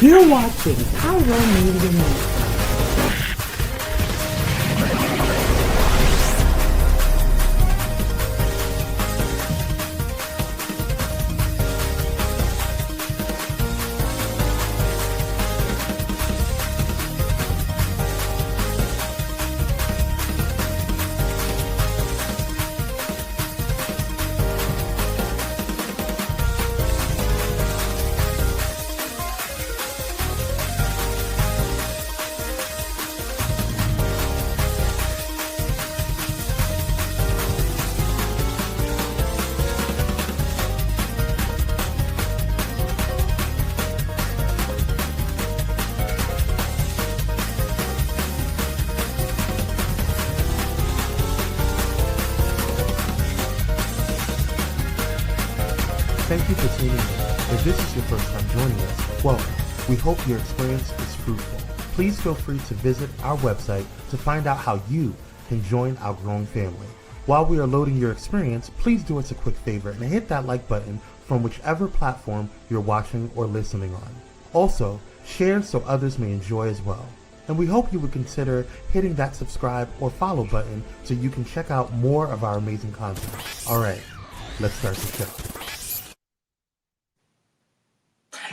You're watching Power Media News. Thank you for tuning in. If this is your first time joining us, welcome. We hope your experience is fruitful. Please feel free to visit our website to find out how you can join our growing family. While we are loading your experience, please do us a quick favor and hit that like button from whichever platform you're watching or listening on. Also, share so others may enjoy as well. And we hope you would consider hitting that subscribe or follow button so you can check out more of our amazing content. All right, let's start the show.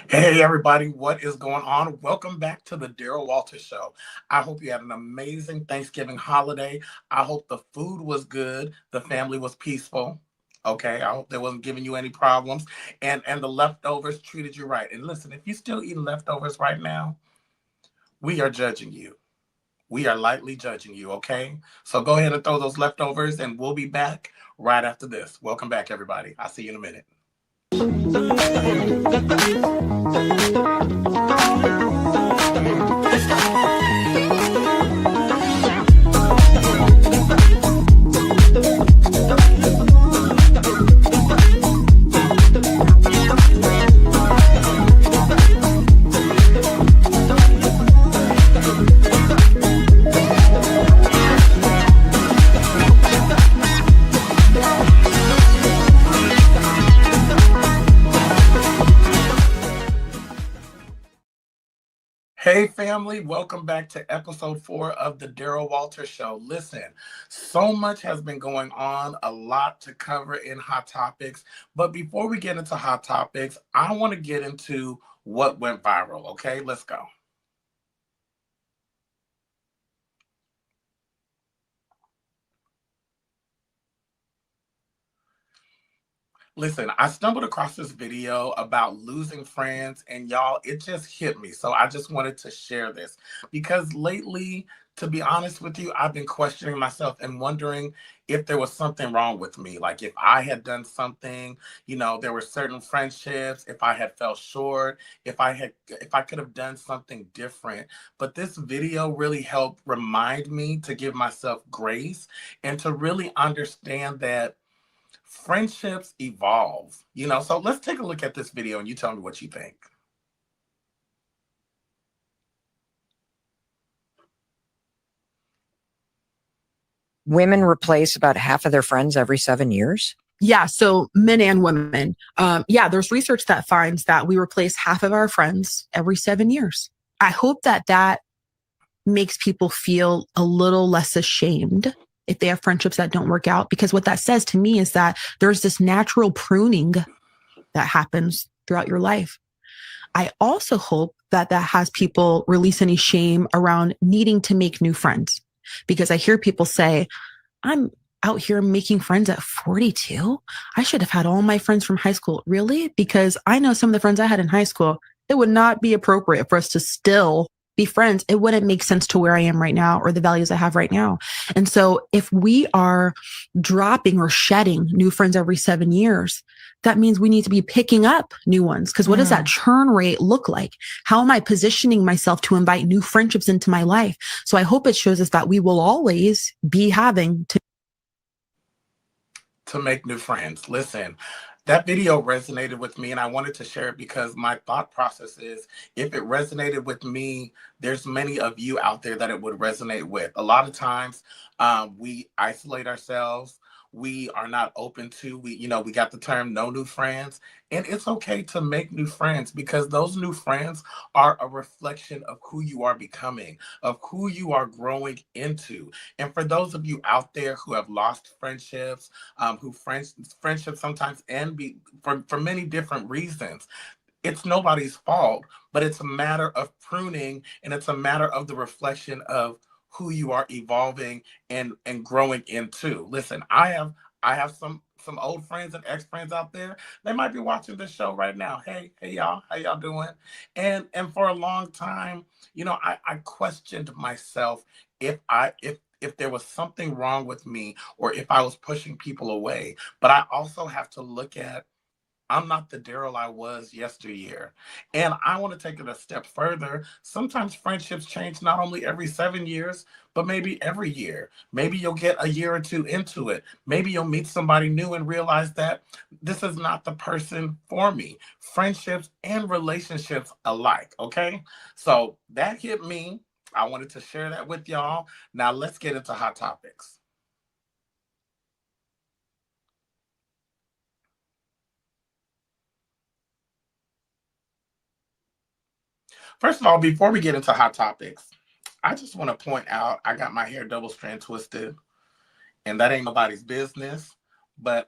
Hey everybody, what is going on? Welcome back to the Daryl Walter Show. I hope you had an amazing Thanksgiving holiday. I hope the food was good, the family was peaceful. Okay, I hope they wasn't giving you any problems, and the leftovers treated you right. And listen, if you're still eating leftovers right now, we are judging you. We are lightly judging you, okay? So go ahead and throw those leftovers, and we'll be back right after this. Welcome back, everybody. I'll see you in a minute. Hey family, welcome back to episode 4 of the Daryl Walter Show. Listen, so much has been going on, a lot to cover in Hot Topics. But before we get into Hot Topics, I want to get into what went viral. Okay, let's go. Listen, I stumbled across this video about losing friends, and y'all, it just hit me. So I just wanted to share this because lately, to be honest with you, I've been questioning myself and wondering if there was something wrong with me. Like if I had done something, there were certain friendships, if I had fell short, if I could have done something different. But this video really helped remind me to give myself grace and to really understand that friendships evolve, so let's take a look at this video and you tell me what you think. Women replace about half of their friends every 7 years? Yeah, so men and women. There's research that finds that we replace half of our friends every 7 years. I hope that makes people feel a little less ashamed if they have friendships that don't work out, because what that says to me is that there's this natural pruning that happens throughout your life. I also hope that has people release any shame around needing to make new friends, because I hear people say, I'm out here making friends at 42. I should have had all my friends from high school. Really? Because I know some of the friends I had in high school, it would not be appropriate for us to still be friends. It wouldn't make sense to where I am right now or the values I have right now. And so if we are dropping or shedding new friends every 7 years, that means we need to be picking up new ones. Because what does that churn rate look like? How am I positioning myself to invite new friendships into my life? So I hope it shows us that we will always be having to make new friends. Listen, that video resonated with me and I wanted to share it because my thought process is, if it resonated with me, there's many of you out there that it would resonate with. A lot of times we isolate ourselves. we are not open to. We got the term no new friends, and it's okay to make new friends, because those new friends are a reflection of who you are becoming, of who you are growing into. And for those of you out there who have lost friendships, friendships sometimes end for many different reasons, it's nobody's fault, but it's a matter of pruning, and it's a matter of the reflection of who you are evolving and growing into. Listen, I have some old friends and ex-friends out there. They might be watching this show right now. Hey y'all, how y'all doing? And for a long time, I questioned myself if there was something wrong with me, or if I was pushing people away. But I also have to look at, I'm not the Daryl I was yesteryear. And I want to take it a step further. Sometimes friendships change not only every 7 years, but maybe every year. Maybe you'll get a year or two into it. Maybe you'll meet somebody new and realize that this is not the person for me. Friendships and relationships alike, okay? So that hit me. I wanted to share that with y'all. Now let's get into hot topics. First of all, before we get into hot topics, I just want to point out I got my hair double strand twisted, and that ain't nobody's business. But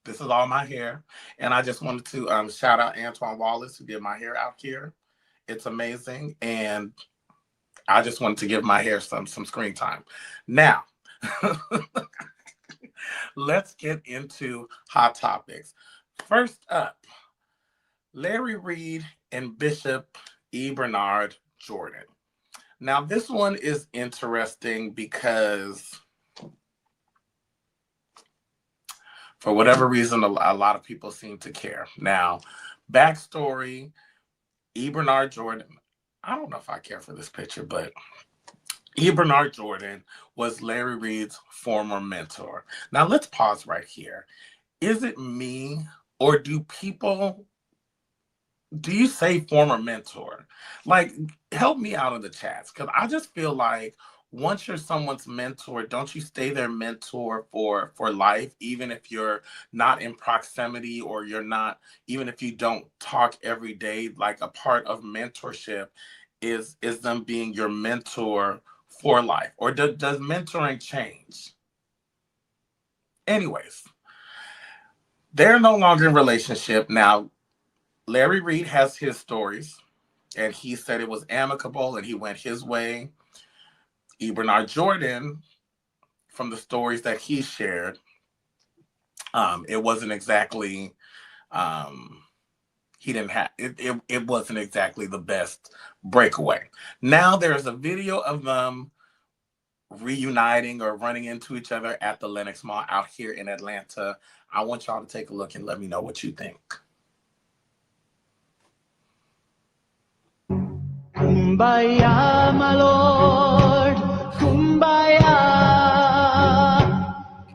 this is all my hair, and I just wanted to shout out Antoine Wallace, who did my hair out here. It's amazing, and I just wanted to give my hair some screen time. Now, let's get into hot topics. First up, Larry Reid and Bishop E. Bernard Jordan. Now, this one is interesting because for whatever reason, a lot of people seem to care. Now, backstory, E. Bernard Jordan, I don't know if I care for this picture, but E. Bernard Jordan was Larry Reid's former mentor. Now, let's pause right here. Is it me, or do you say former mentor? Like, help me out in the chats, because I just feel like once you're someone's mentor, don't you stay their mentor for life, even if you're not in proximity, or even if you don't talk every day? Like, a part of mentorship is them being your mentor for life, or does mentoring change? Anyways, they're no longer in relationship now. Larry Reid has his stories, and he said it was amicable and he went his way. E. Bernard Jordan, from the stories that he shared, it wasn't exactly, it wasn't exactly the best breakaway. Now there's a video of them reuniting or running into each other at the Lenox Mall out here in Atlanta. I want y'all to take a look and let me know what you think. Kumbaya, my Lord, Kumbaya,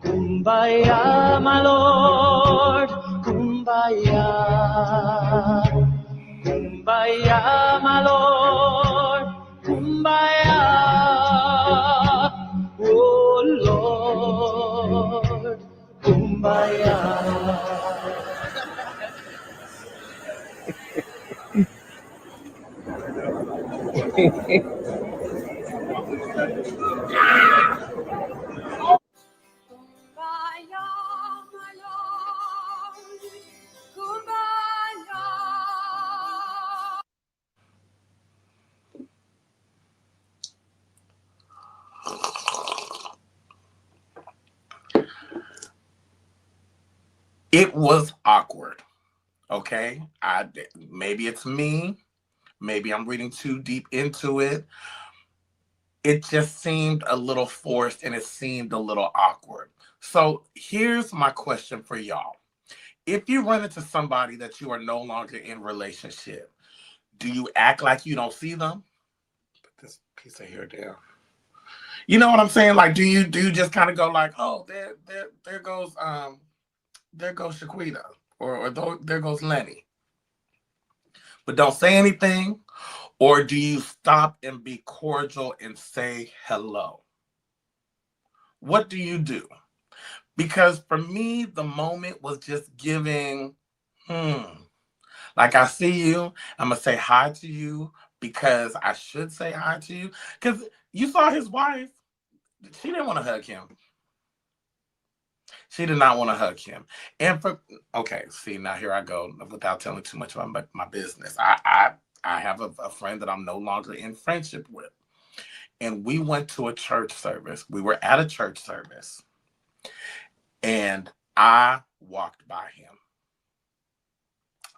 Kumbaya, my Lord, Kumbaya, Kumbaya, my Lord, Kumbaya, oh Lord, Kumbaya. It was awkward. Okay, maybe it's me. Maybe I'm reading too deep into it. It just seemed a little forced, and it seemed a little awkward. So here's my question for y'all. If you run into somebody that you are no longer in relationship, do you act like you don't see them? Put this piece of hair down. You know what I'm saying? Like, do you just kind of go like, oh, there goes Shaquita, or there goes Lenny, but don't say anything? Or do you stop and be cordial and say hello? What do you do? Because for me, the moment was just giving, like I see you, I'm going to say hi to you because I should say hi to you. Because you saw his wife. She didn't want to hug him. She did not want to hug him. And okay, see, now here I go without telling too much about my business. I have a friend that I'm no longer in friendship with. And we went to a church service. We were at a church service. And I walked by him.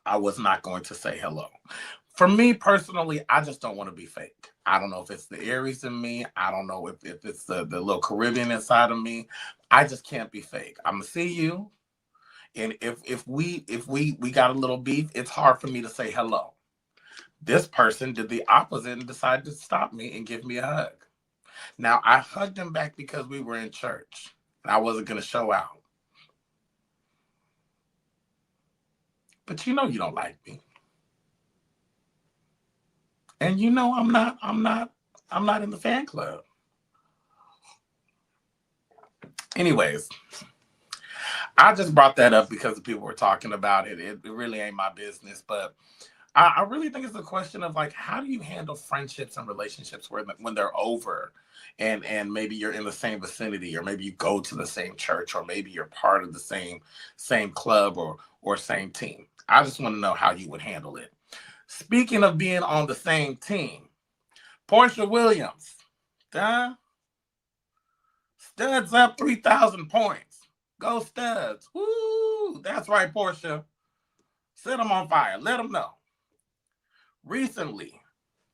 I was not going to say hello. For me personally, I just don't want to be fake. I don't know if it's the Aries in me. I don't know if it's the little Caribbean inside of me. I just can't be fake. I'm gonna see you. And if we got a little beef, it's hard for me to say hello. This person did the opposite and decided to stop me and give me a hug. Now, I hugged him back because we were in church and I wasn't going to show out. But you know you don't like me. And you know I'm not in the fan club. Anyways, I just brought that up because the people were talking about it. It really ain't my business, but I really think it's a question of like, how do you handle friendships and relationships when they're over and maybe you're in the same vicinity, or maybe you go to the same church, or maybe you're part of the same club or same team. I just want to know how you would handle it. Speaking of being on the same team, Porsha Williams, Studs up 3,000 points. Go Studs. Woo! That's right, Porsha. Set them on fire. Let them know. Recently,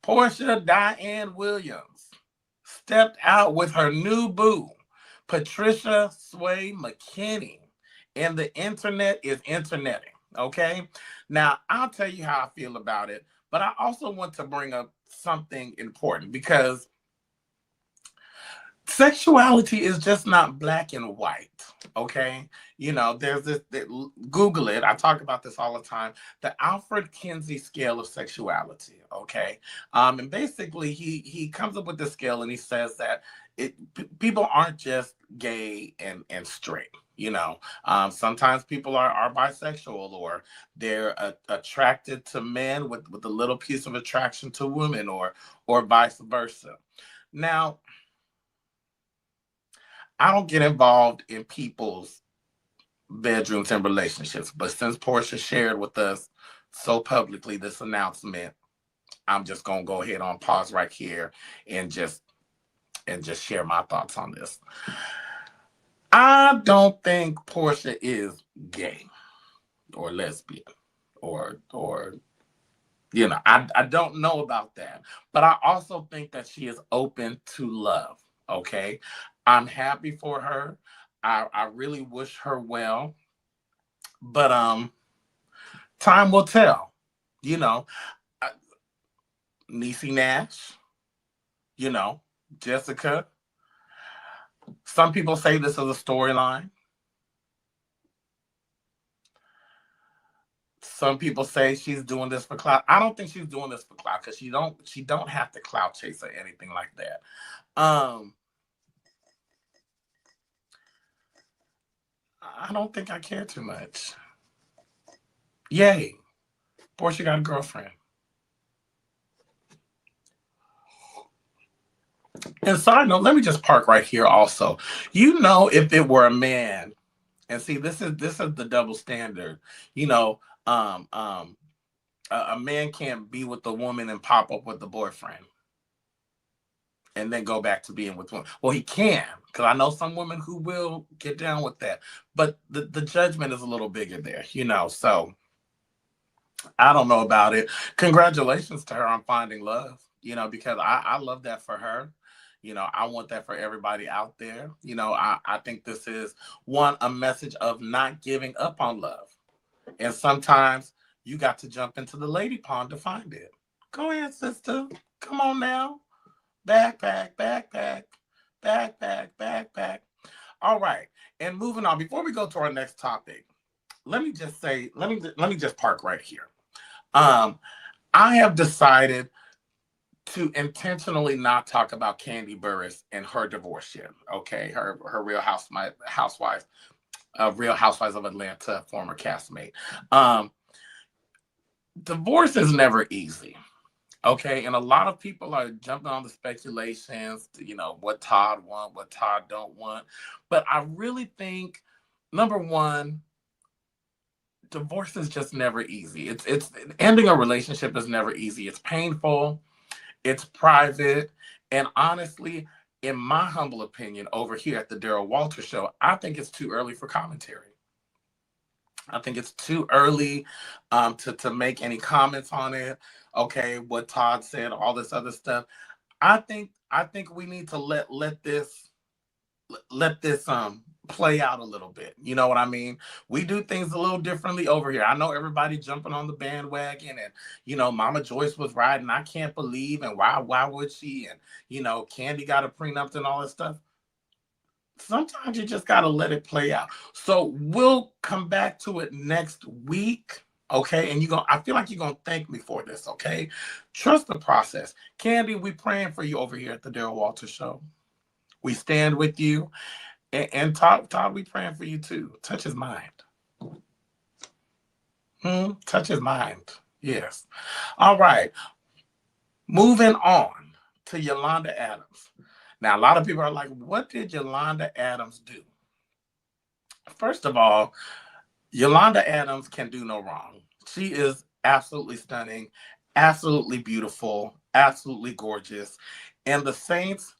Porsha Diane Williams stepped out with her new boo, Patricia Sway McKinney, and the internet is interneting, okay? Now, I'll tell you how I feel about it, but I also want to bring up something important because sexuality is just not black and white, okay? You know, there's this, Google it. I talk about this all the time. The Alfred Kinsey scale of sexuality, okay? And basically, he comes up with this scale and he says that people aren't just gay and straight. You know, sometimes people are bisexual, or they're attracted to men with a little piece of attraction to women, or vice versa. Now, I don't get involved in people's bedrooms and relationships, but since Porsha shared with us so publicly this announcement, I'm just gonna go ahead on pause right here and just share my thoughts on this. I don't think Porsha is gay or lesbian or you know, I don't know about that, but I also think that she is open to love. Okay, I'm happy for her. I really wish her well, but time will tell. You know, Niecy Nash, you know, Jessica. Some people say this is a storyline. Some people say she's doing this for clout. I don't think she's doing this for clout because she don't have to clout chase or anything like that. I don't think I care too much. Yay. Porsha got a girlfriend. And side note, let me just park right here also. You know, if it were a man, and see, this is the double standard. You know, a man can't be with the woman and pop up with the boyfriend and then go back to being with women. Well, he can, because I know some women who will get down with that. But the judgment is a little bigger there, you know. So I don't know about it. Congratulations to her on finding love, you know, because I love that for her. You know, I want that for everybody out there. You know, I think this is a message of not giving up on love. And sometimes you got to jump into the lady pond to find it. Go ahead, sister. Come on now. Backpack, backpack, backpack, backpack. All right. And moving on, before we go to our next topic, let me just say, let me just park right here. I have decided to intentionally not talk about Kandi Burruss and her divorce yet. Okay, her Real Housewives, Real Housewives of Atlanta former castmate. Divorce is never easy. Okay, and a lot of people are jumping on the speculations, what Todd want, what Todd don't want. But I really think, number one, divorce is just never easy. It's ending a relationship is never easy. It's painful, it's private, and honestly, in my humble opinion, over here at the Daryl Walter Show, I think it's too early for commentary. I think it's too early to make any comments on it. Okay, what Todd said, all this other stuff. I think we need to let this play out a little bit. You know what I mean? We do things a little differently over here. I know everybody jumping on the bandwagon, and Mama Joyce was right, and I can't believe, and why would she? And Kandi got a prenup and all that stuff. Sometimes you just got to let it play out. So we'll come back to it next week. Okay. And I feel like you're going to thank me for this. Okay. Trust the process. Kandi, we praying for you over here at the Daryl Walter Show. We stand with you. And Todd, we praying for you too. Touch his mind. Touch his mind. Yes. All right. Moving on to Yolanda Adams. Now, a lot of people are like, what did Yolanda Adams do? First of all, Yolanda Adams can do no wrong. She is absolutely stunning, absolutely beautiful, absolutely gorgeous. And the Saints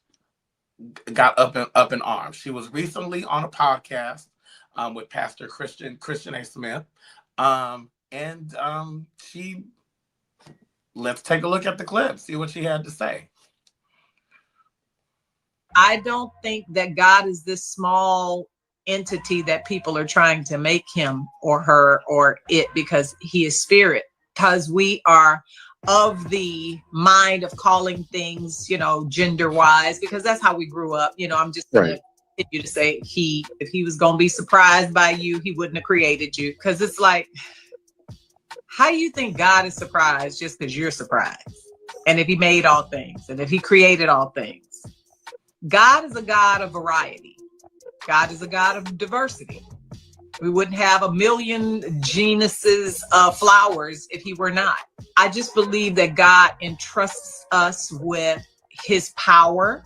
got up in arms. She was recently on a podcast with Pastor Christian A. Smith. Let's take a look at the clip, see what she had to say. I don't think that God is this small entity that people are trying to make him or her or it, because he is spirit. Because we are of the mind of calling things, gender wise, because that's how we grew up. I'm just going to continue to say if he was going to be surprised by you, he wouldn't have created you. Because it's like, how do you think God is surprised just because you're surprised? And if he made all things, and if he created all things. God is a God of variety. God is a God of diversity. We wouldn't have a million genuses of flowers if he were not. I just believe that God entrusts us with his power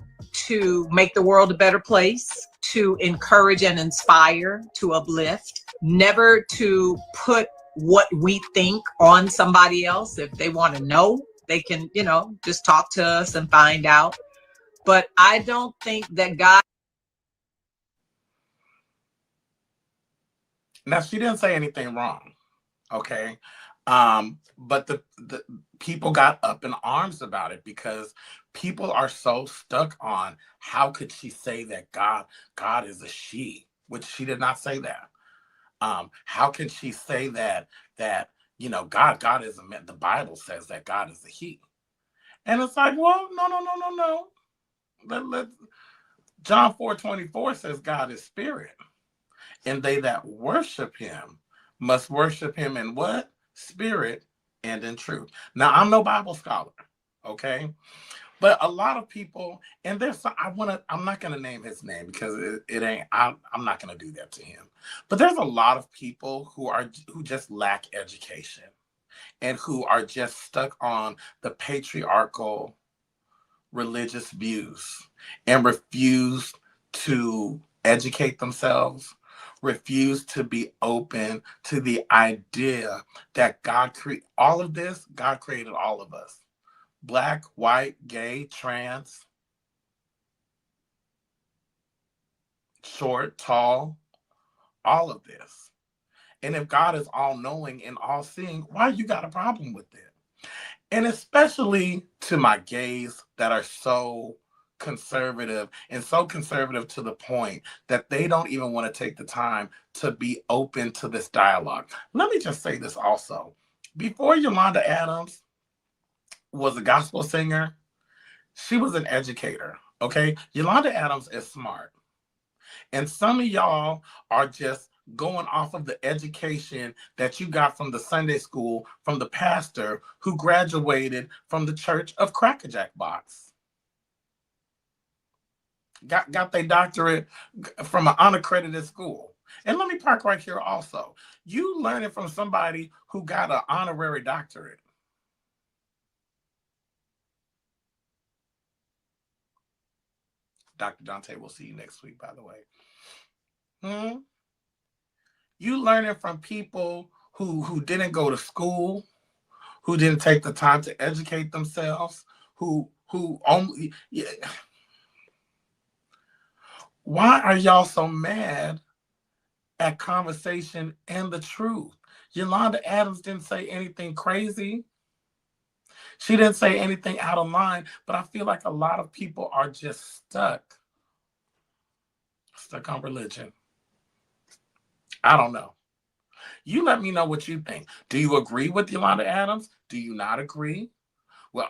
to make the world a better place, to encourage and inspire, to uplift, never to put what we think on somebody else. If they want to know, they can, just talk to us and find out. But I don't think that God. Now, she didn't say anything wrong. Okay. But the people got up in arms about it because people are so stuck on how could she say that God is a she, which she did not say that. How can she say that God is a man? The Bible says that God is a he. And it's like, well, no. John 4:24 says God is spirit, and they that worship him must worship him in what? Spirit and in truth. Now, I'm no Bible scholar, okay? But a lot of people, and I'm not going to name his name because I'm not going to do that to him. But there's a lot of people who just lack education and who are just stuck on the patriarchal religious views and refuse to educate themselves, refuse to be open to the idea that God created all of this. God created all of us. Black, white, gay, trans, short, tall, all of this. And if God is all-knowing and all-seeing, why you got a problem with it? And especially to my gays that are so conservative and so conservative to the point that they don't even want to take the time to be open to this dialogue. Let me just say this also. Before Yolanda Adams was a gospel singer, she was an educator, okay? Yolanda Adams is smart. And some of y'all are just going off of the education that you got from the Sunday school, from the pastor who graduated from the Church of Cracker Jack Box. Got their doctorate from an unaccredited school. And let me park right here also. You learning from somebody who got an honorary doctorate. Dr. Dante, we'll see you next week, by the way. You learning from people who didn't go to school, who didn't take the time to educate themselves, who only... Yeah. Why are y'all so mad at conversation and the truth? Yolanda Adams didn't say anything crazy. She didn't say anything out of line, but I feel like a lot of people are just stuck on religion. I don't know. You let me know what you think. Do you agree with Yolanda Adams? Do you not agree? Well,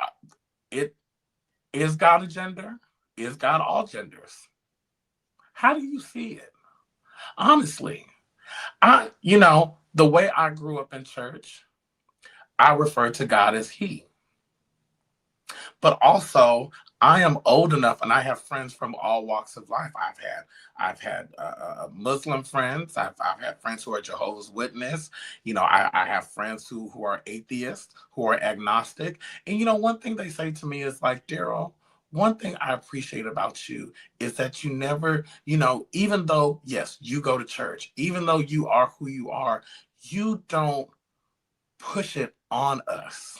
is God a gender? Is God all genders? How do you see it? Honestly, the way I grew up in church, I refer to God as he. But also, I am old enough, and I have friends from all walks of life. I've had Muslim friends. I've had friends who are Jehovah's Witness. I have friends who are atheists, who are agnostic. And one thing they say to me is like, Daryl, one thing I appreciate about you is that you never, even though, yes, you go to church, even though you are who you are, you don't push it on us.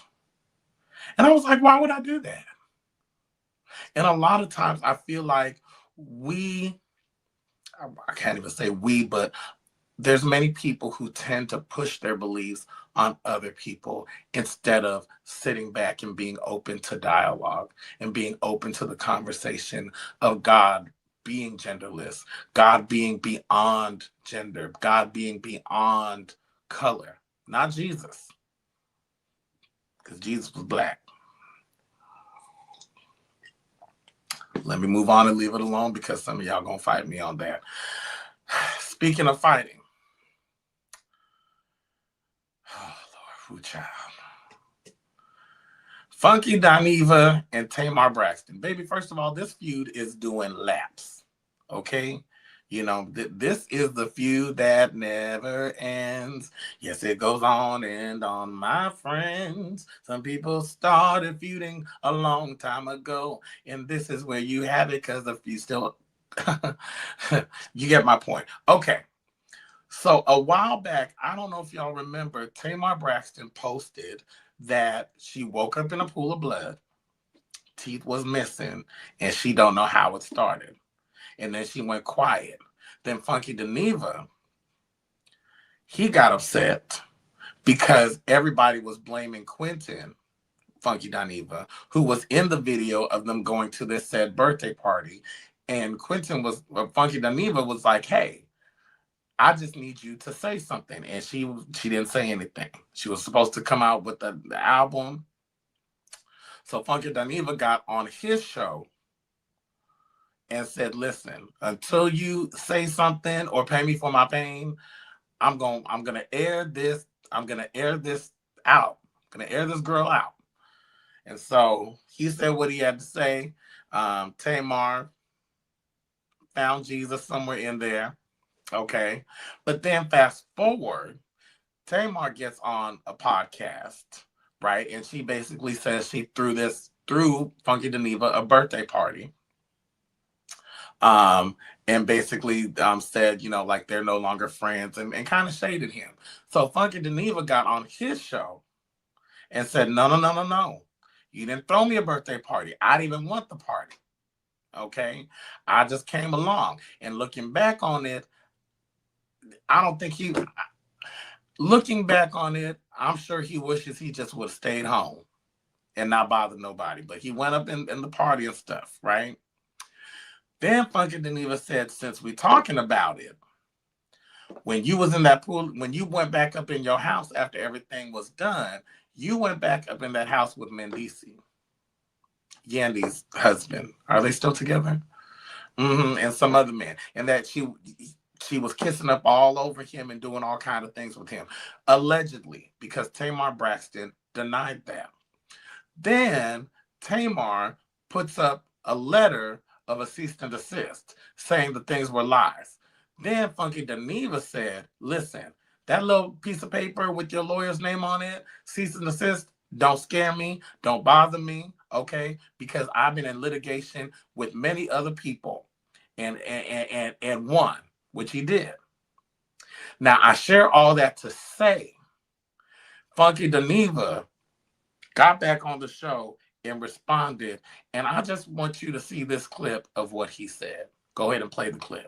And I was like, why would I do that? And a lot of times I feel like I can't even say we, but there's many people who tend to push their beliefs on other people instead of sitting back and being open to dialogue and being open to the conversation of God being genderless, God being beyond gender, God being beyond color, not Jesus, because Jesus was black. Let me move on and leave it alone because some of y'all gonna fight me on that. Speaking of fighting, oh Lord, who child? Funky Dineva and Tamar Braxton. Baby, first of all, this feud is doing laps. Okay? This is the feud that never ends. Yes, it goes on and on, my friends. Some people started feuding a long time ago, and this is where you have it because if you still... you get my point. Okay. So a while back, I don't know if y'all remember, Tamar Braxton posted that she woke up in a pool of blood, teeth was missing, and she don't know how it started. And then she went quiet. Then Funky Dineva, he got upset because everybody was blaming Quentin, Funky Dineva, who was in the video of them going to this said birthday party. And Funky Dineva was like, hey, I just need you to say something. And she didn't say anything. She was supposed to come out with the album. So Funky Dineva got on his show and said, listen, until you say something or pay me for my pain, I'm gonna air this. I'm gonna air this out. I'm gonna air this girl out. And so he said what he had to say. Tamar found Jesus somewhere in there. Okay. But then fast forward, Tamar gets on a podcast, right? And she basically says she threw Funky Dineva a birthday party. And basically said, like they're no longer friends and kind of shaded him. So Funky Dineva got on his show and said, no. You didn't throw me a birthday party. I didn't even want the party. Okay. I just came along. And looking back on it, looking back on it, I'm sure he wishes he just would have stayed home and not bothered nobody. But he went up in the party and stuff, right? Then Funky Dineva said, since we're talking about it, when you was in that pool, when you went back up in your house after everything was done, you went back up in that house with Mendici, Yandy's husband. Are they still together? And some other man. And that she was kissing up all over him and doing all kinds of things with him. Allegedly, because Tamar Braxton denied that. Then Tamar puts up a letter of a cease and desist saying the things were lies. Then Funky Dineva said, listen, that little piece of paper with your lawyer's name on it, cease and desist, don't scare me, don't bother me, okay? Because I've been in litigation with many other people and won, which he did. Now, I share all that to say Funky Dineva got back on the show and responded, and I just want you to see this clip of what he said. Go ahead and play the clip.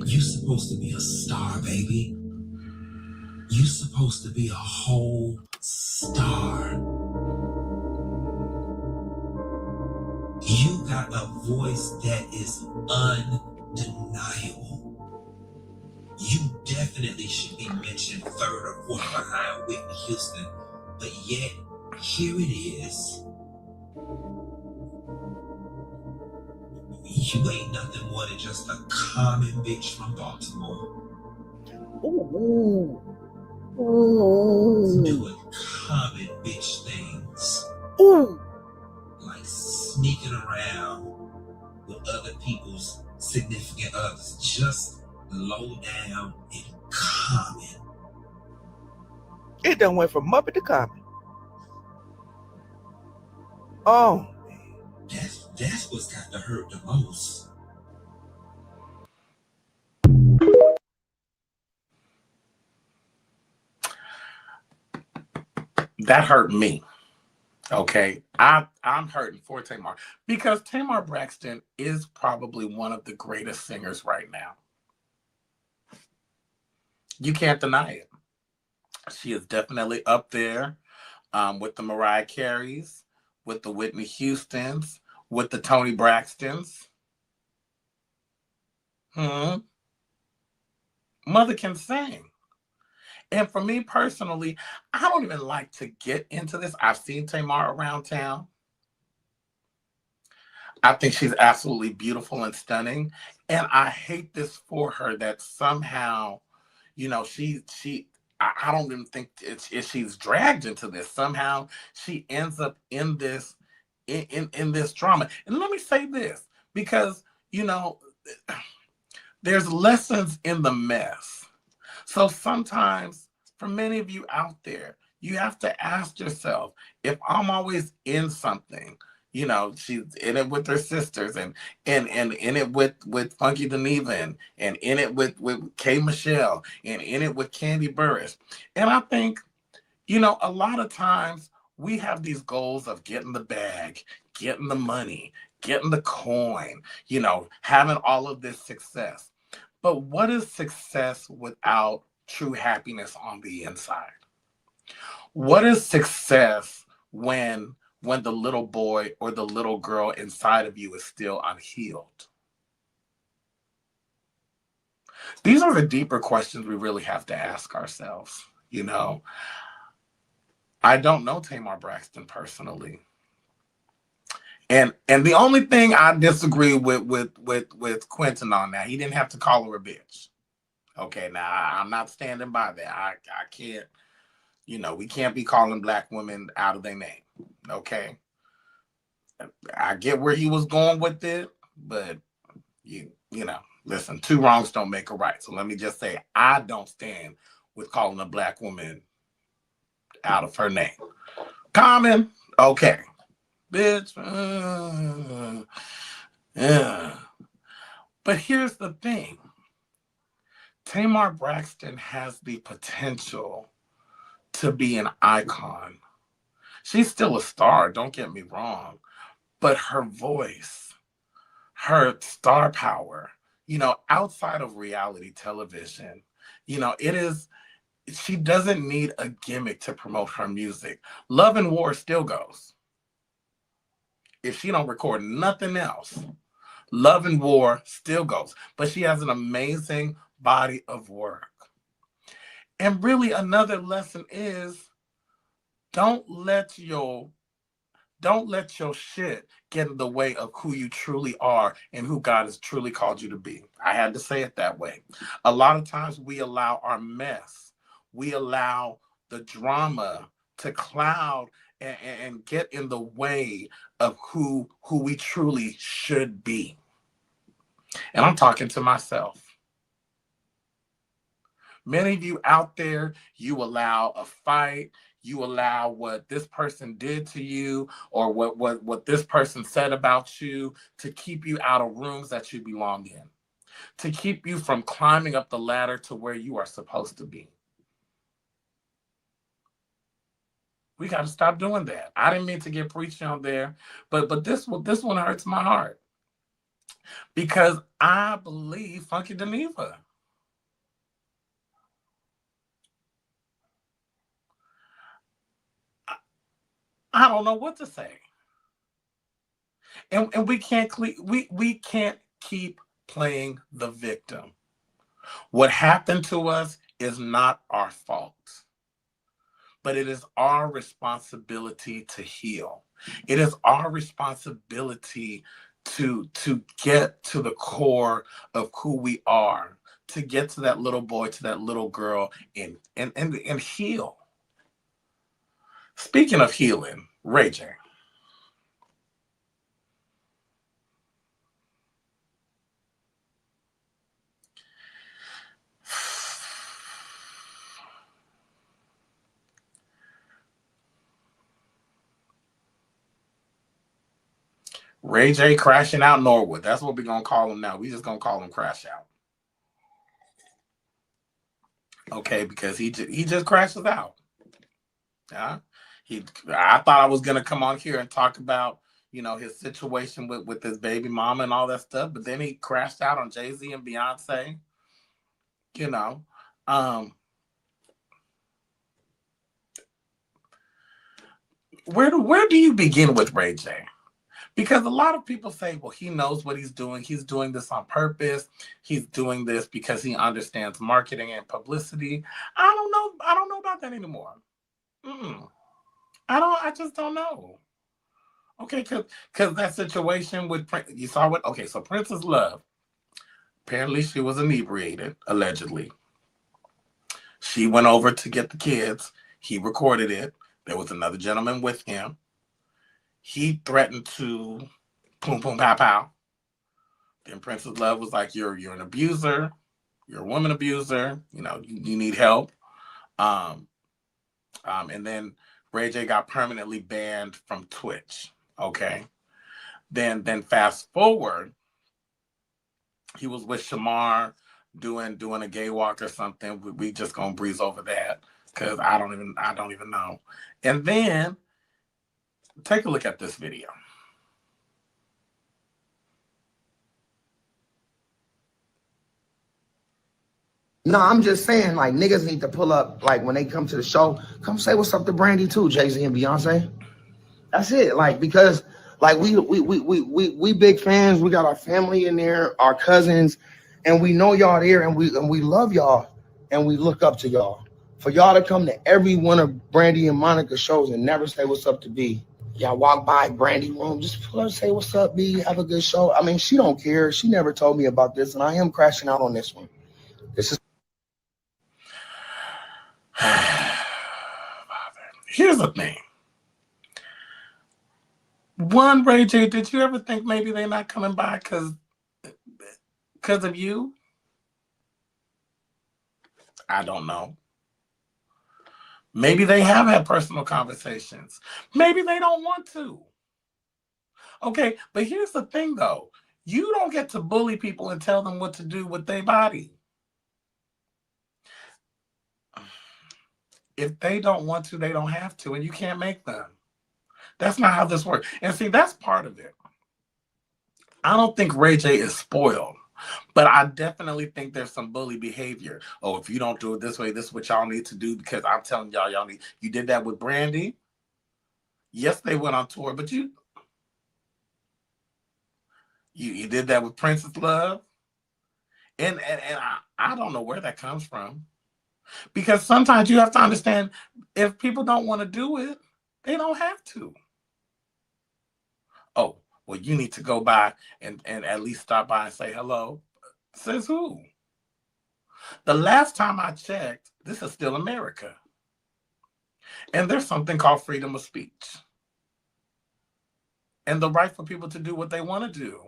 You supposed to be a star, baby. You supposed to be a whole star. You got a voice that is undeniable. You definitely should be mentioned third or fourth behind Whitney Houston, but yet here it is. You ain't nothing more than just a common bitch from Baltimore. Doing common bitch things. Like sneaking around with other people's significant others. Just low down and common. It done went from Muppet to common. Oh, That's what's got to hurt the most. That hurt me. Okay, I'm hurting for Tamar because Tamar Braxton is probably one of the greatest singers right now. You can't deny it. She is definitely up there with the Mariah Careys, with the Whitney Houstons, with the Toni Braxtons. Mother can sing. And for me personally, I don't even like to get into this. I've seen Tamar around town. I think she's absolutely beautiful and stunning. And I hate this for her that somehow, you know, I don't even think she's dragged into this. Somehow she ends up in this, in this drama. And let me say this, because, you know, there's lessons in the mess. So sometimes, for many of you out there, you have to ask yourself, if I'm always in something, you know, she's in it with her sisters and in it with Funky Dineva and in it with K. Michelle and in it with Kandi Burruss. And I think, you know, a lot of times we have these goals of getting the bag, getting the money, getting the coin, you know, having all of this success. But what is success without true happiness on the inside? What is success when the little boy or the little girl inside of you is still unhealed? These are the deeper questions we really have to ask ourselves. You know, I don't know Tamar Braxton personally. And the only thing I disagree with Quentin on that, he didn't have to call her a bitch. Okay, now I'm not standing by that. I can't, you know, we can't be calling black women out of their name. Okay. I get where he was going with it, but you know, listen, two wrongs don't make a right. So let me just say, I don't stand with calling a black woman out of her name. Common, okay. Bitch, yeah. But here's the thing. Tamar Braxton has the potential to be an icon. She's still a star, don't get me wrong. But her voice, her star power, you know, outside of reality television, you know, she doesn't need a gimmick to promote her music. Love and War still goes. If she don't record nothing else, Love and War still goes. But she has an amazing body of work. And really another lesson is don't let your shit get in the way of who you truly are and who God has truly called you to be. I had to say it that way. A lot of times we allow our mess, we allow the drama to cloud and get in the way of who we truly should be. And I'm talking to myself. Many of you out there, you allow a fight, you allow what this person did to you or what this person said about you to keep you out of rooms that you belong in, to keep you from climbing up the ladder to where you are supposed to be. We got to stop doing that. I didn't mean to get preachy on there, but this one hurts my heart because I believe Funky Dineva. I don't know what to say. And we can't keep playing the victim. What happened to us is not our fault, but it is our responsibility to heal. It is our responsibility to get to the core of who we are, to get to that little boy, to that little girl, and heal. Speaking of healing, Ray J. Ray J crashing out Norwood. That's what we're going to call him now. We just going to call him Crash Out. Okay, because he just crashes out. Yeah. I thought I was going to come on here and talk about, his situation with his baby mama and all that stuff, but then he crashed out on Jay-Z and Beyonce. Where do you begin with Ray J? Because a lot of people say, well, he knows what he's doing. He's doing this on purpose. He's doing this because he understands marketing and publicity. I don't know about that anymore. I just don't know. Okay, because that situation with Prince, you saw what? Okay, so Princess Love, apparently she was inebriated, allegedly. She went over to get the kids. He recorded it. There was another gentleman with him. He threatened to boom, boom, pow, pow. Then Princess Love was like, you're an abuser. You're a woman abuser. You need help. And then Ray J got permanently banned from Twitch. Okay. Then fast forward, he was with Shamar doing a gay walk or something. We just gonna breeze over that because I don't even know. And then take a look at this video. No, I'm just saying, like, niggas need to pull up, like, when they come to the show, come say what's up to Brandy too, Jay-Z and Beyonce. That's it, like, because, like, we big fans. We got our family in there, our cousins, and we know y'all there, and we love y'all, and we look up to y'all. For y'all to come to every one of Brandy and Monica's shows and never say what's up to B. Y'all walk by Brandy room, just pull up, say what's up, B. Have a good show. I mean, she don't care. She never told me about this, and I am crashing out on this one. This is. Here's the thing. One, Ray J, did you ever think maybe they're not coming by because of you? I don't know. Maybe they have had personal conversations. Maybe they don't want to. Okay, but here's the thing, though. You don't get to bully people and tell them what to do with their body. If they don't want to, they don't have to, and you can't make them. That's not how this works. And see, that's part of it. I don't think Ray J is spoiled, but I definitely think there's some bully behavior. Oh, if you don't do it this way, this is what y'all need to do because I'm telling y'all need. You did that with Brandy. Yes, they went on tour, but you did that with Princess Love. And I don't know where that comes from. Because sometimes you have to understand if people don't want to do it, they don't have to. Oh, well, you need to go by and at least stop by and say hello. Says who? The last time I checked, this is still America. And there's something called freedom of speech and the right for people to do what they want to do.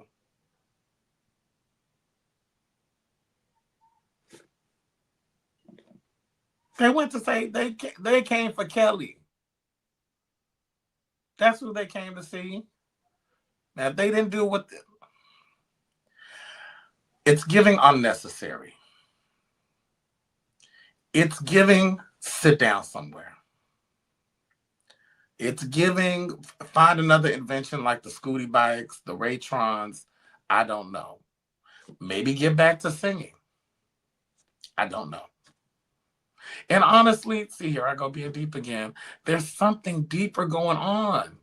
They went to say they came for Kelly. That's who they came to see. Now, they didn't do what... It's giving unnecessary. It's giving sit down somewhere. It's giving find another invention like the Scooty bikes, the Raytrons. I don't know. Maybe get back to singing. I don't know. And honestly, see, here I go being deep again. There's something deeper going on.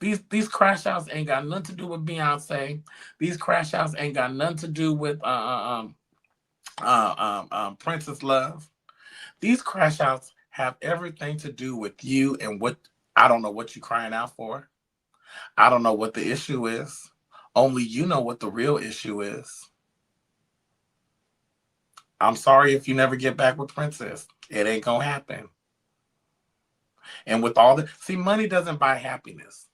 These crash outs ain't got nothing to do with Beyonce. These crash outs ain't got nothing to do with Princess Love. These crash outs have everything to do with you and what I don't know what you're crying out for. I don't know what the issue is. Only you know what the real issue is. I'm sorry if you never get back with Princess. It ain't gonna happen. And with all the money doesn't buy happiness.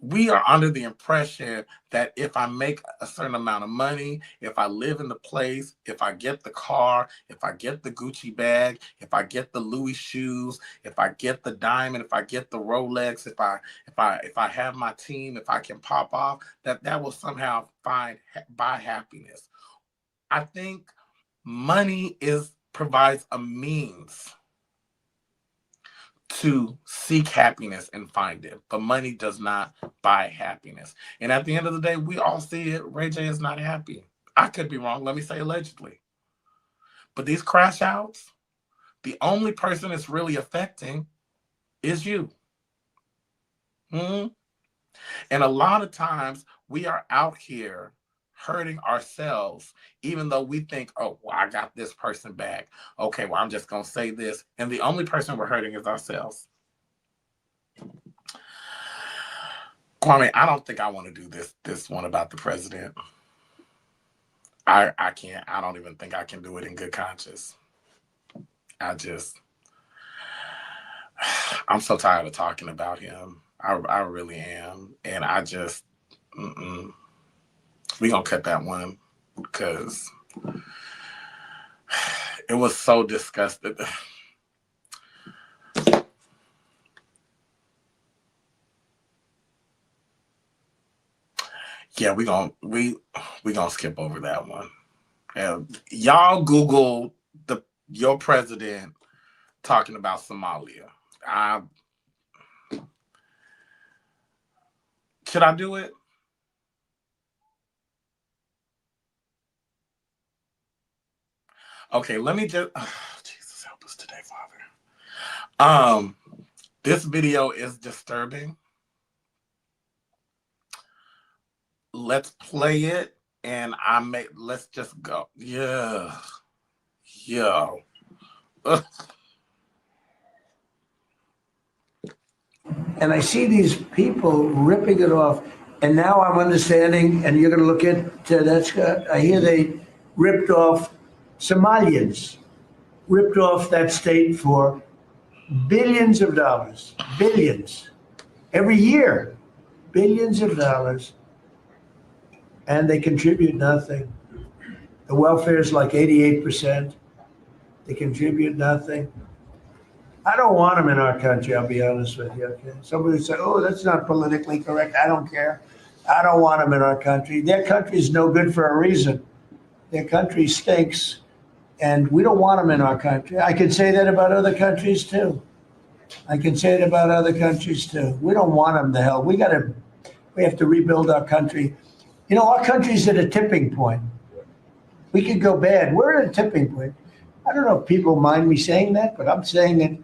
We are under the impression that if I make a certain amount of money, if I live in the place, if I get the car, if I get the Gucci bag, if I get the Louis shoes, if I get the diamond, if I get the Rolex, if I have my team, if I can pop off, that will somehow buy happiness. I think money provides a means to seek happiness and find it, but money does not buy happiness. And at the end of the day, we all see it. Ray J is not happy. I could be wrong. Let me say allegedly. But these crash outs, the only person it's really affecting is you. And a lot of times we are out here hurting ourselves, even though we think, oh, well, I got this person back. Okay, well, I'm just going to say this. And the only person we're hurting is ourselves. Kwame, I don't think I want to do this one about the president. I can't. I don't even think I can do it in good conscience. I'm so tired of talking about him. I really am. And I just, we're going to cut that one because it was so disgusting. Yeah, we're gonna skip over that one. Y'all Google your president talking about Somalia. Should I do it? Okay, let me just Jesus help us today, Father. This video is disturbing. Let's play it and let's just go. Yeah. And I see these people ripping it off. And now I'm understanding, and you're going to look at, I hear they ripped off Somalians, ripped off that state for billions of dollars, billions, every year, billions of dollars. And they contribute nothing. The welfare is like 88%. They contribute nothing. I don't want them in our country, I'll be honest with you. Okay? Somebody say, oh, that's not politically correct. I don't care. I don't want them in our country. Their country is no good for a reason. Their country stinks, and we don't want them in our country. I can say that about other countries too. We don't want them the hell. We have to rebuild our country. You know, our country's at a tipping point. We could go bad. We're at a tipping point. I don't know if people mind me saying that, but I'm saying it.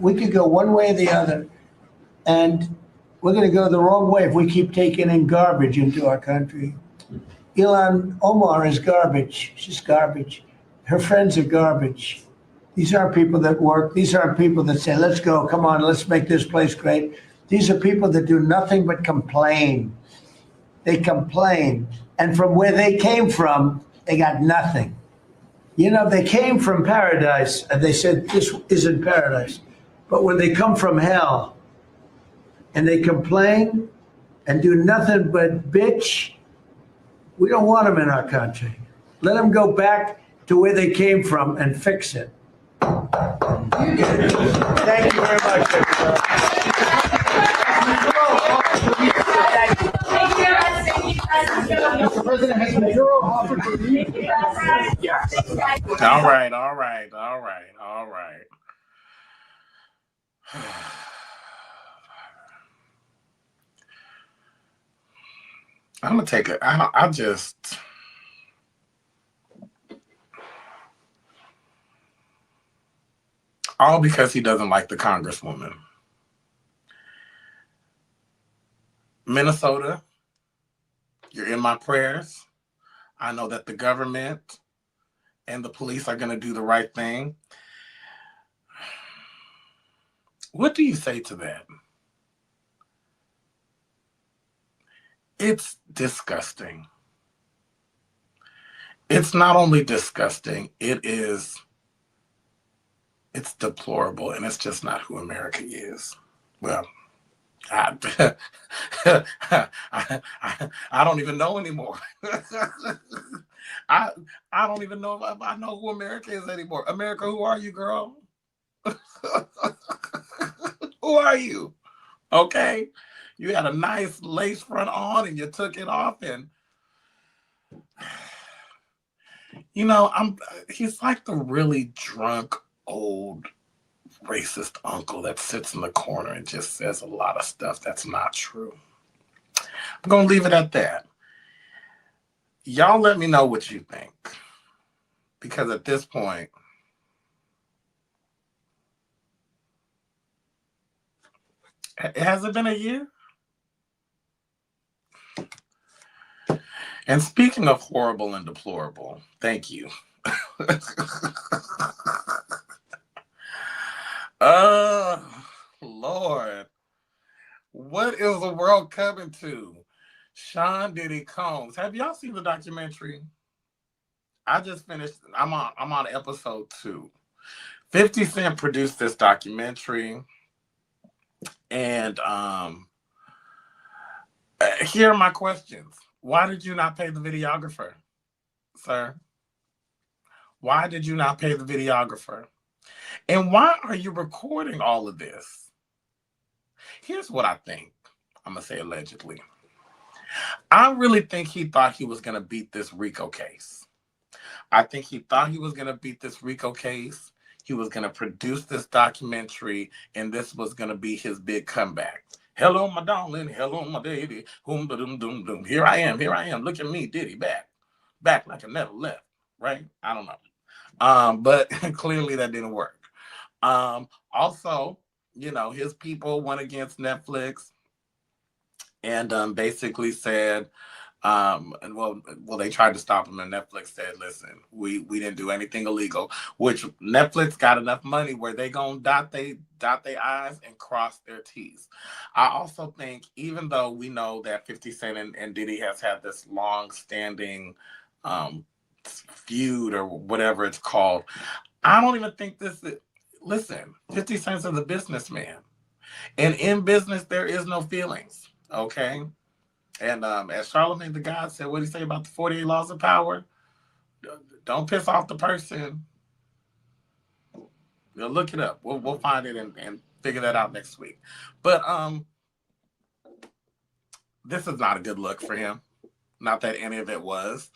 We could go one way or the other, and we're going to go the wrong way if we keep taking in garbage into our country. Ilhan Omar is garbage. She's garbage. Her friends are garbage. These aren't people that work. These aren't people that say, let's go, come on, let's make this place great. These are people that do nothing but complain. They complain. And from where they came from, they got nothing. You know, they came from paradise and they said this isn't paradise. But when they come from hell and they complain and do nothing but bitch, we don't want them in our country. Let them go back to where they came from and fix it. Thank you very much, everybody. Mr. President, has Maduro offered to leave? Yes. All right. I'm gonna take it. I just. All because he doesn't like the Congresswoman. Minnesota, you're in my prayers. I know that the government and the police are going to do the right thing. What do you say to that? It's disgusting. It's not only disgusting, it's deplorable, and it's just not who America is. Well, I don't even know anymore. I don't even know if I know who America is anymore. America, who are you, girl? Who are you? Okay, you had a nice lace front on and you took it off, and you know, he's like the really drunk old racist uncle that sits in the corner and just says a lot of stuff that's not true. I'm gonna leave it at that. Y'all let me know what you think, because at this point, has it been a year? And speaking of horrible and deplorable, thank you. Lord, what is the world coming to? Sean Diddy Combs. Have y'all seen the documentary? I just finished. I'm on episode 2. 50 Cent produced this documentary, and here are my questions. Why did you not pay the videographer, sir? Why did you not pay the videographer? And why are you recording all of this? Here's what I think. I'm going to say allegedly. I really think he thought he was going to beat this RICO case. I think he thought he was going to beat this RICO case. He was going to produce this documentary, and this was going to be his big comeback. Hello, my darling. Hello, my baby. Boom, boom, boom, boom. Here I am. Look at me, Diddy, back like I never left. Right? I don't know. But clearly that didn't work. Also, you know, his people went against Netflix and basically said, well, they tried to stop him, and Netflix said, listen, we didn't do anything illegal, which Netflix got enough money where they gonna dot their I's and cross their T's. I also think, even though we know that 50 Cent and Diddy has had this long-standing feud or whatever it's called, I don't even think this is, listen, 50 Cent is a businessman. And in business, there is no feelings, okay? And as Charlamagne the God said, what did he say about the 48 laws of power? Don't piss off the person. We'll look it up. We'll find it and figure that out next week. But this is not a good look for him. Not that any of it was.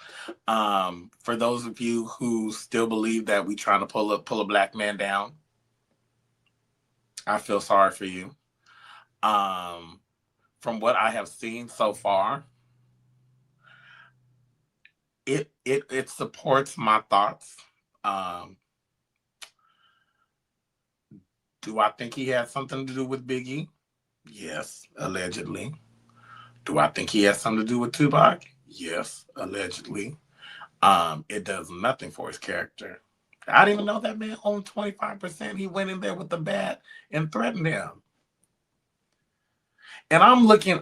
For those of you who still believe that we trying to pull a black man down, I feel sorry for you. From what I have seen so far, it supports my thoughts. Do I think he had something to do with Biggie? Yes, allegedly. Do I think he had something to do with Tupac? Yes, allegedly. It does nothing for his character. I didn't even know that man owned 25%. He went in there with the bat and threatened him. And I'm looking,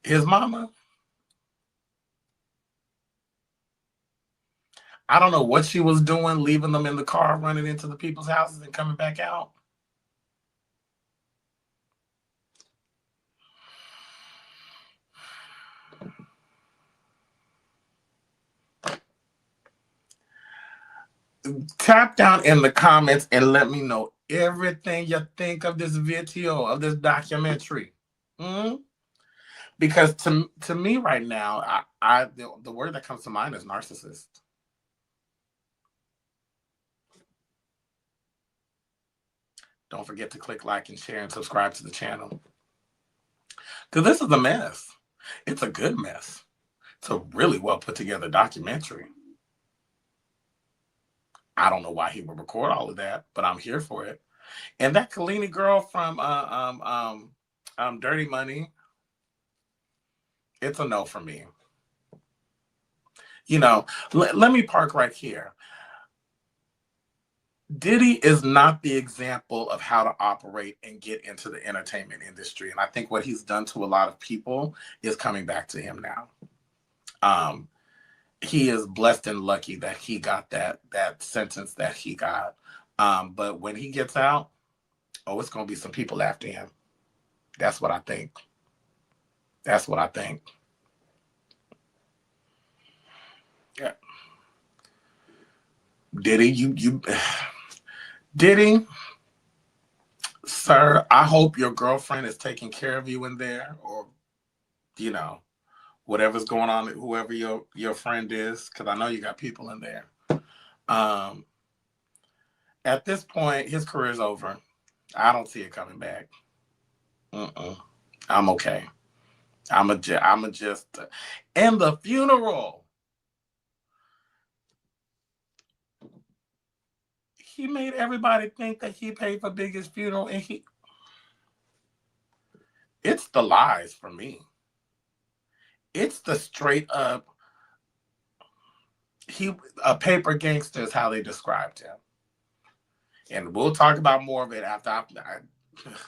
his mama, I don't know what she was doing, leaving them in the car, running into the people's houses and coming back out. Tap down in the comments and let me know everything you think of this video, of this documentary. Because to me right now, the word that comes to mind is narcissist. Don't forget to click like and share and subscribe to the channel. Because this is a mess. It's a good mess. It's a really well put together documentary. I don't know why he would record all of that, but I'm here for it. And that Kalini girl from Dirty Money, it's a no for me. You know, let me park right here. Diddy is not the example of how to operate and get into the entertainment industry. And I think what he's done to a lot of people is coming back to him now. He is blessed and lucky that he got that sentence that he got. But when he gets out, it's going to be some people after him. That's what I think. That's what I think. Yeah. Diddy, Diddy, sir, I hope your girlfriend is taking care of you in there, or, you know, whatever's going on, whoever your friend is, because I know you got people in there. At this point, his career's over. I don't see it coming back. I'm okay. I'm just and the funeral. He made everybody think that he paid for Biggie's funeral, and it's the lies for me. It's the straight up, a paper gangster is how they described him. And we'll talk about more of it after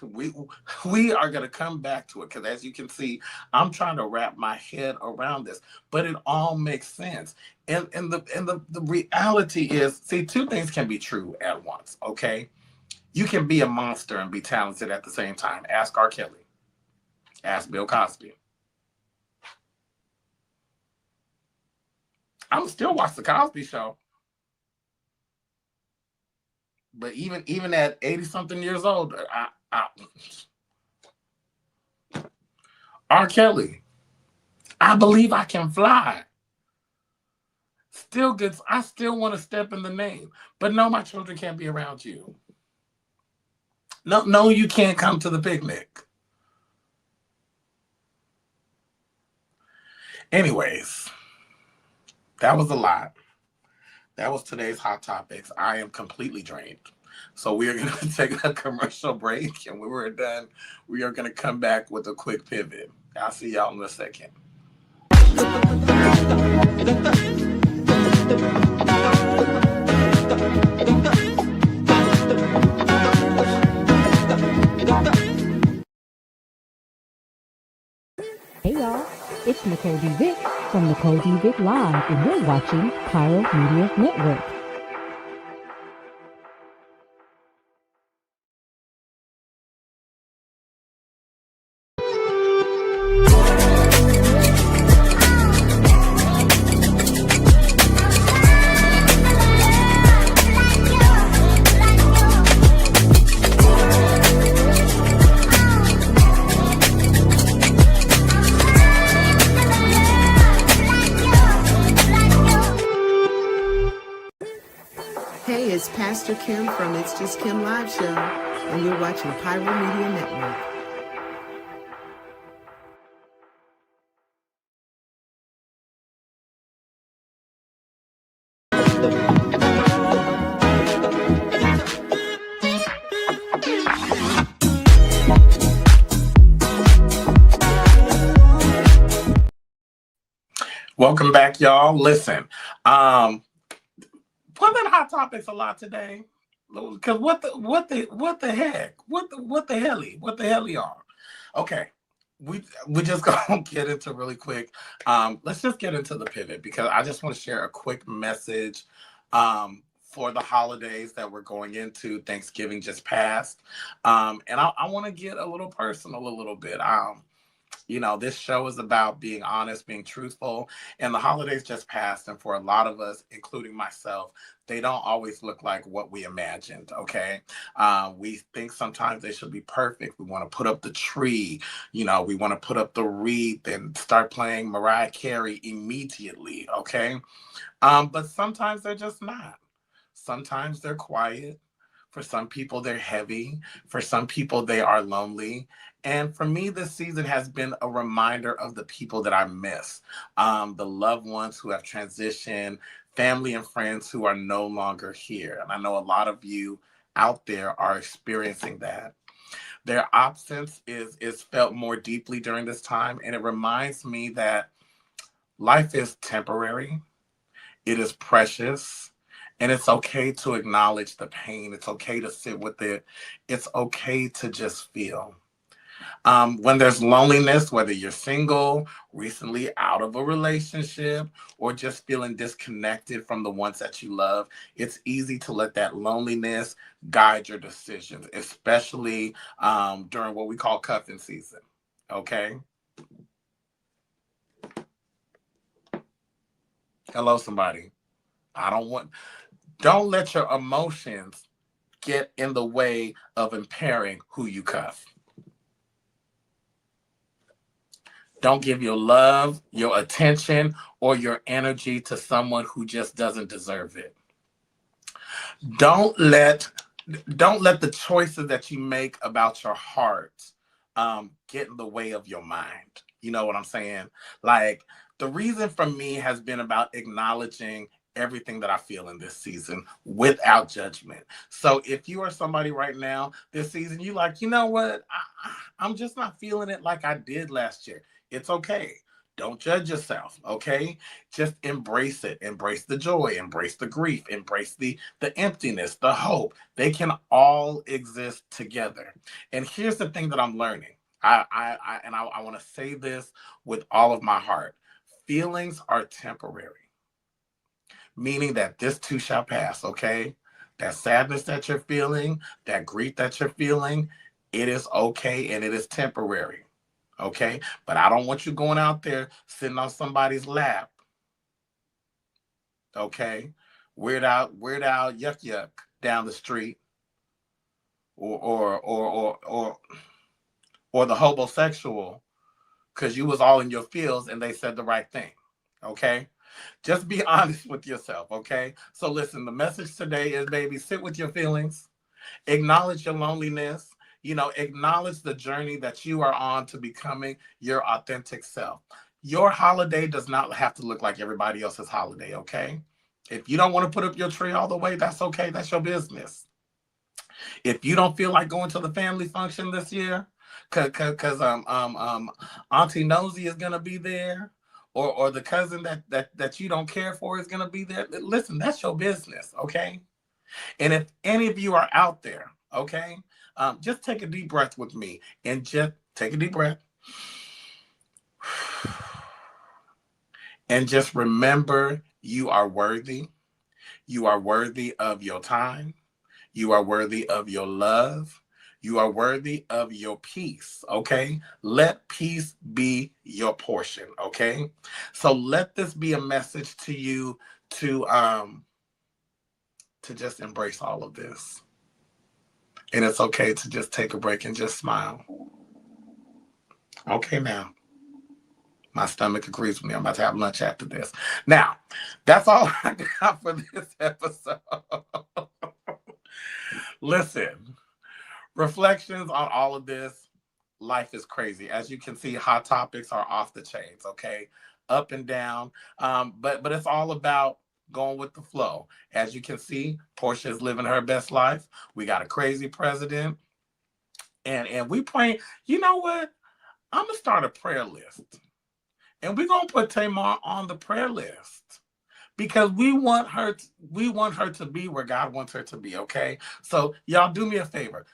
we are going to come back to it, because as you can see, I'm trying to wrap my head around this, but it all makes sense. And the reality is, see, two things can be true at once, okay? You can be a monster and be talented at the same time. Ask R. Kelly. Ask Bill Cosby. I'm still watch the Cosby Show. But even at 80-something years old, R. Kelly, I Believe I Can Fly. Still good. I still want to step in the name. But no, my children can't be around you. No, you can't come to the picnic. Anyways, that was a lot. That was today's Hot Topics. I am completely drained. So we are going to take a commercial break. And when we're done, we are going to come back with a quick pivot. I'll see y'all in a second. Hey y'all, it's Nicole D. Vick from Nicole D. Vick Live, and you're watching Pyro Media Network. Hey, it's Pastor Kim from It's Just Kim Live Show, and you're watching Pyro Media Network. Welcome back, y'all. Listen, wasn't Hot Topics a lot today? Because what the heck? What the hell, y'all? Okay, we just gonna get into really quick. Let's just get into the pivot because I just want to share a quick message for the holidays that we're going into. Thanksgiving just passed, and I want to get a little personal a little bit. You know, this show is about being honest, being truthful, and the holidays just passed. And for a lot of us, including myself, they don't always look like what we imagined, okay? We think sometimes they should be perfect. We want to put up the tree, you know, we want to put up the wreath and start playing Mariah Carey immediately, okay? But sometimes they're just not. Sometimes they're quiet. For some people, they're heavy. For some people, they are lonely. And for me, this season has been a reminder of the people that I miss, the loved ones who have transitioned, family and friends who are no longer here. And I know a lot of you out there are experiencing that. Their absence is felt more deeply during this time. And it reminds me that life is temporary. It is precious. And it's okay to acknowledge the pain. It's okay to sit with it. It's okay to just feel. When there's loneliness, whether you're single, recently out of a relationship, or just feeling disconnected from the ones that you love, it's easy to let that loneliness guide your decisions, especially during what we call cuffing season, okay? Hello, somebody. Don't let your emotions get in the way of impairing who you cuff. Don't give your love, your attention, or your energy to someone who just doesn't deserve it. Don't let the choices that you make about your heart get in the way of your mind. You know what I'm saying? Like, the reason for me has been about acknowledging everything that I feel in this season without judgment. So if you are somebody right now this season, you like, you know what? I'm just not feeling it like I did last year. It's okay. Don't judge yourself, okay? Just embrace it. Embrace the joy, embrace the grief, embrace the emptiness, the hope. They can all exist together. And here's the thing that I'm learning. I want to say this with all of my heart. Feelings are temporary. Meaning that this too shall pass, okay? That sadness that you're feeling, that grief that you're feeling, it is okay and it is temporary, okay? But I don't want you going out there sitting on somebody's lap, okay? Weird out, yuck yuck down the street, or the homosexual, because you was all in your feels and they said the right thing, okay? Just be honest with yourself, okay? So listen, the message today is, baby, sit with your feelings, acknowledge your loneliness, you know, acknowledge the journey that you are on to becoming your authentic self. Your holiday does not have to look like everybody else's holiday, okay? If you don't want to put up your tree all the way, that's okay. That's your business. If you don't feel like going to the family function this year, because Auntie Nosy is gonna be there, or the cousin that you don't care for is going to be there. Listen, that's your business, okay? And if any of you are out there, okay, just take a deep breath with me and just take a deep breath. And just remember, you are worthy. You are worthy of your time. You are worthy of your love. You are worthy of your peace, okay? Let peace be your portion, okay? So let this be a message to you to just embrace all of this. And it's okay to just take a break and just smile. Okay, now. My stomach agrees with me. I'm about to have lunch after this. Now, that's all I got for this episode. Listen. Reflections on all of this. Life is crazy. As you can see, hot topics are off the chains, okay? Up and down. But it's all about going with the flow. As you can see, Porsha is living her best life. We got a crazy president. And we praying, you know what? I'm going to start a prayer list. And we're going to put Tamar on the prayer list. Because we want her to be where God wants her to be, okay? So y'all do me a favor.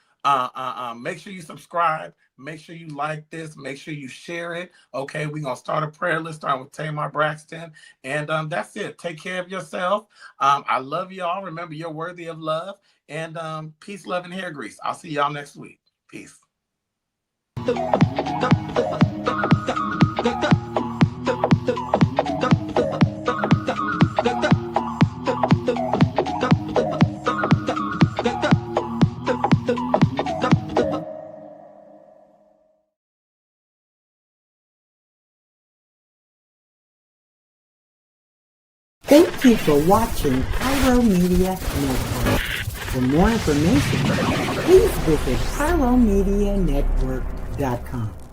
Make sure you subscribe. Make sure you like this. Make sure you share it. Okay, we're going to start a prayer list starting with Tamar Braxton. And that's it. Take care of yourself. I love y'all. Remember, you're worthy of love. And peace, love, and hair grease. I'll see y'all next week. Peace. Thank you for watching Pyro Media Network. For more information, please visit pyromedianetwork.com.